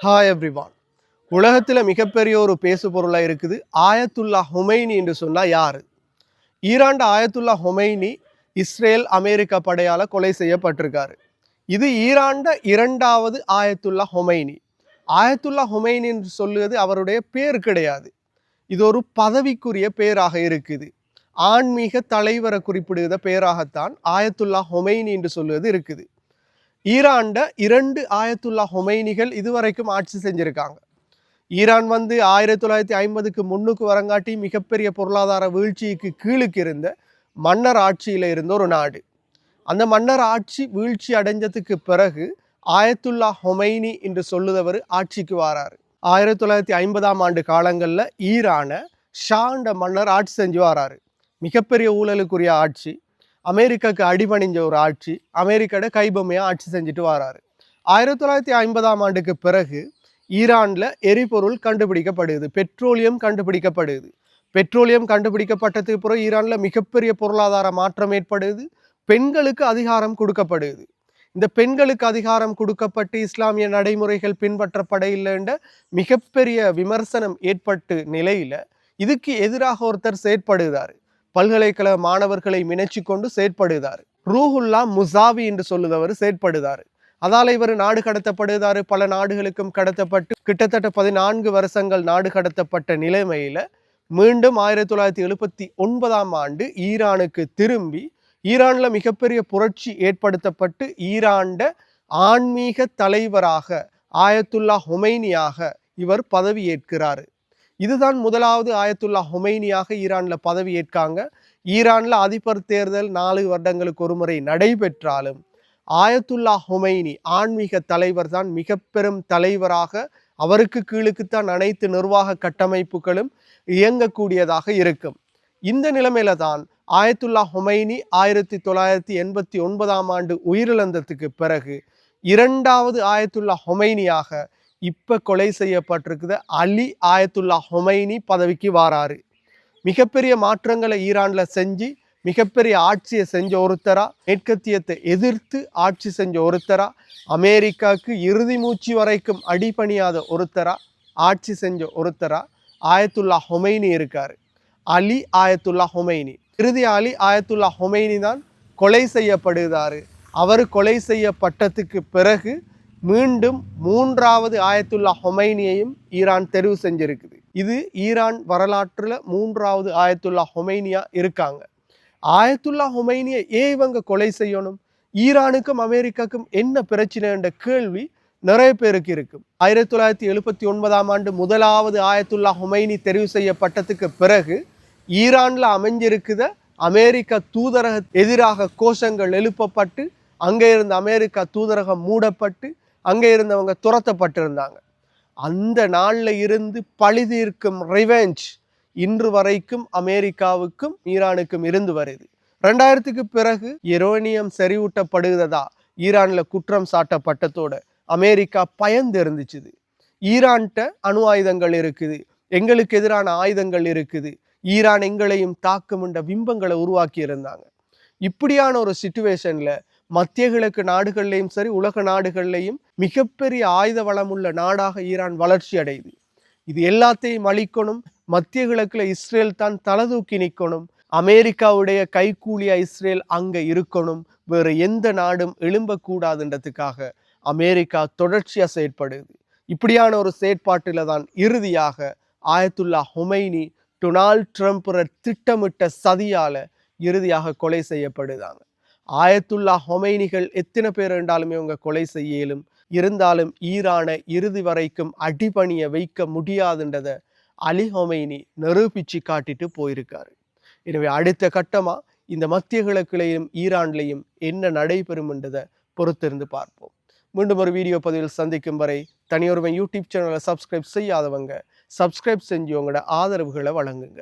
Hi everyone. உலகத்தில் மிகப்பெரிய ஒரு பேசு பொருளாக இருக்குது ஆயத்துல்லா ஹொமைனி என்று சொன்னால் யார்? ஈரான் ஆயத்துல்லா ஹொமைனி இஸ்ரேல் அமெரிக்கா படையால் கொலை செய்யப்பட்டிருக்காரு. இது ஈரான் இரண்டாவது ஆயத்துல்லா ஹொமைனி. ஆயத்துல்லா ஹொமைனி என்று சொல்லுவது அவருடைய பேர் கிடையாது, இது ஒரு பதவிக்குரிய பேராக இருக்குது. ஆன்மீக தலைவரை குறிப்பிடுகிற பேராகத்தான் ஆயத்துல்லா ஹொமைனி என்று சொல்லுவது இருக்குது. ஈரான்ட 2 ஆயத்துல்லா ஹொமைனிகள் இதுவரைக்கும் ஆட்சி செஞ்சிருக்காங்க. ஈரான் 1950க்கு முன்னுக்கு வரங்காட்டி மிகப்பெரிய பொருளாதார வீழ்ச்சிக்கு கீழுக்கு இருந்த மன்னர் ஆட்சியில் இருந்த ஒரு நாடு. அந்த மன்னர் ஆட்சி வீழ்ச்சி அடைஞ்சதுக்கு பிறகு ஆயத்துல்லா ஹொமைனி என்று சொல்லுதவர் ஆட்சிக்கு வாராரு. 1950ஆம் ஆண்டு காலங்களில் ஈரான ஷாண்ட மன்னர் ஆட்சி செஞ்சு வராரு. மிகப்பெரிய ஊழலுக்குரிய ஆட்சி, அமெரிக்காவுக்கு அடிபணிஞ்ச ஒரு ஆட்சி, அமெரிக்காவோட கைபொம்மையாக ஆட்சி செஞ்சுட்டு வராரு. 1950ஆம் ஆண்டுக்கு பிறகு ஈரானில் எரிபொருள் கண்டுபிடிக்கப்படுது, பெட்ரோலியம் கண்டுபிடிக்கப்படுது. பெட்ரோலியம் கண்டுபிடிக்கப்பட்டதுக்கு பிறகு ஈரானில் மிகப்பெரிய பொருளாதார மாற்றம் ஏற்படுது. பெண்களுக்கு அதிகாரம் கொடுக்கப்படுது. இந்த பெண்களுக்கு அதிகாரம் கொடுக்கப்பட்டு இஸ்லாமிய நடைமுறைகள் பின்பற்றப்படையில்லைன்ற மிகப்பெரிய விமர்சனம் ஏற்பட்டு நிலையில இதுக்கு எதிராக ஒருத்தர் செயற்படுகிறார். பல்கலைக்கழக மாணவர்களை மினச்சி கொண்டு செயற்படுகிறார். ரூஹுல்லா முசாவி என்று சொல்லுதவர் செயற்படுகிறார். அதால இவர் நாடு கடத்தப்படுகிறார். பல நாடுகளுக்கும் கடத்தப்பட்டு கிட்டத்தட்ட 14 வருஷங்கள் நாடு கடத்தப்பட்ட நிலைமையில மீண்டும் 1979ஆம் ஆண்டு ஈரானுக்கு திரும்பி ஈரான்ல மிகப்பெரிய புரட்சி ஏற்படுத்தப்பட்டு ஈரான்ட ஆன்மீக தலைவராக ஆயத்துல்லா ஹொமைனியாக இவர் பதவி ஏற்கிறார். இதுதான் முதலாவது ஆயத்துல்லா ஹொமைனியாக ஈரான்ல பதவி ஏற்காங்க. ஈரான்ல அதிபர் தேர்தல் 4 வருடங்களுக்கு ஒரு முறை நடைபெற்றாலும் ஆயத்துல்லா ஹொமைனி ஆன்மீக தலைவர் தான் மிக பெரும் தலைவராக, அவருக்கு கீழுக்குத்தான் அனைத்து நிர்வாக கட்டமைப்புகளும் இயங்கக்கூடியதாக இருக்கும். இந்த நிலைமையில தான் ஆயத்துல்லா ஹொமைனி 1989ஆம் ஆண்டு உயிரிழந்ததுக்கு பிறகு 2வது ஆயத்துல்லா ஹொமைனியாக இப்ப கொலை செய்யப்பட்டிருக்குது அலி ஆயத்துல்லா ஹொமைனி பதவிக்கு வாராரு. மிகப்பெரிய மாற்றங்களை ஈரான்ல செஞ்சு மிகப்பெரிய ஆட்சியை செஞ்ச ஒருத்தரா, மேற்கத்தியத்தை எதிர்த்து ஆட்சி செஞ்ச ஒருத்தரா, அமெரிக்காவுக்கு இறுதி மூச்சு வரைக்கும் அடிபணியாத ஒருத்தரா ஆட்சி செஞ்ச ஒருத்தரா ஆயத்துல்லா ஹொமைனி இருக்காரு. அலி ஆயத்துல்லா ஹொமைனி. இறுதி அலி ஆயத்துல்லா ஹொமைனி தான் கொலை செய்யப்படுகிறாரு. அவர் கொலை செய்யப்பட்டதுக்கு பிறகு மீண்டும் 3வது ஆயத்துல்லா ஹொமைனியையும் ஈரான் தெரிவு செஞ்சிருக்குது. இது ஈரான் வரலாற்றுல 3வது ஆயத்துல்லா ஹொமைனியா இருக்காங்க. ஆயத்துல்லா ஹொமைனியை ஏன் இவங்க கொலை செய்யணும்? ஈரானுக்கும் அமெரிக்காவுக்கும் என்ன பிரச்சனை என்ற கேள்வி நிறைய பேருக்கு இருக்கும். 1979ஆம் ஆண்டு முதலாவது ஆயத்துல்லா ஹொமைனி தெரிவு செய்யப்பட்டதுக்கு பிறகு ஈரான்ல அமைஞ்சிருக்குத அமெரிக்க தூதரக எதிராக கோஷங்கள் எழுப்பப்பட்டு அங்கே இருந்த அமெரிக்கா தூதரகம் மூடப்பட்டு அங்கே இருந்தவங்க துரத்தப்பட்டிருந்தாங்க. அந்த நாள்ல இருந்து பழி தீர்க்கும் ரிவெஞ்ச் இன்று வரைக்கும் அமெரிக்காவுக்கும் ஈரானுக்கும் இருந்து வருது. 2000க்கு பிறகு யுரேனியம் செறிவூட்டப்படுகிறதா ஈரான்ல குற்றம் சாட்டப்பட்டதோட அமெரிக்கா பயந்து இருந்துச்சு. ஈரான்கிட்ட அணு ஆயுதங்கள் இருக்குது, எங்களுக்கு எதிரான ஆயுதங்கள் இருக்குது, ஈரான் எங்களையும் தாக்கும் என்ற பிம்பங்களை உருவாக்கி இருந்தாங்க. இப்படியான ஒரு சிச்சுவேஷன்ல மத்திய கிழக்கு நாடுகள்லையும் சரி உலக நாடுகள்லையும் மிகப்பெரிய ஆயுத வளம் உள்ள நாடாக ஈரான் வளர்ச்சி அடையுது. இது எல்லாத்தையும் அழிக்கணும். மத்திய கிழக்குல இஸ்ரேல் தான் தலதூக்கி நிற்கணும். அமெரிக்காவுடைய கைக்கூலியா இஸ்ரேல் அங்க இருக்கணும். வேறு எந்த நாடும் எழும்பக்கூடாதுன்றதுக்காக அமெரிக்கா தொடர்ச்சியா செயற்படுது. இப்படியான ஒரு செயற்பாட்டில தான் இறுதியாக ஆயத்துல்லா ஹொமைனி டொனால்ட் ட்ரம்ப் திட்டமிட்ட சதியால இறுதியாக கொலை செய்யப்படுதாங்க. ஆயத்துல்லா ஹொமைனிகள் எத்தனை பேர் என்றாலுமே அவங்க கொலை செய்யலும், இருந்தாலும் ஈரானை இறுதி வரைக்கும் அடிபணிய வைக்க முடியாதுன்றதை அலி ஹொமைனி நிரூபிச்சு காட்டிட்டு போயிருக்காரு. எனவே அடுத்த கட்டமா இந்த மத்திய கிழக்குலையும் ஈரான்லையும் என்ன நடைபெறும் என்றதை பொறுத்திருந்து பார்ப்போம். மீண்டும் ஒரு வீடியோ பதிவில் சந்திக்கும் வரை தனியொருவன் யூடியூப் சேனலை சப்ஸ்கிரைப் செய்யாதவங்க சப்ஸ்கிரைப் செஞ்சு உங்களோட ஆதரவுகளை வழங்குங்க.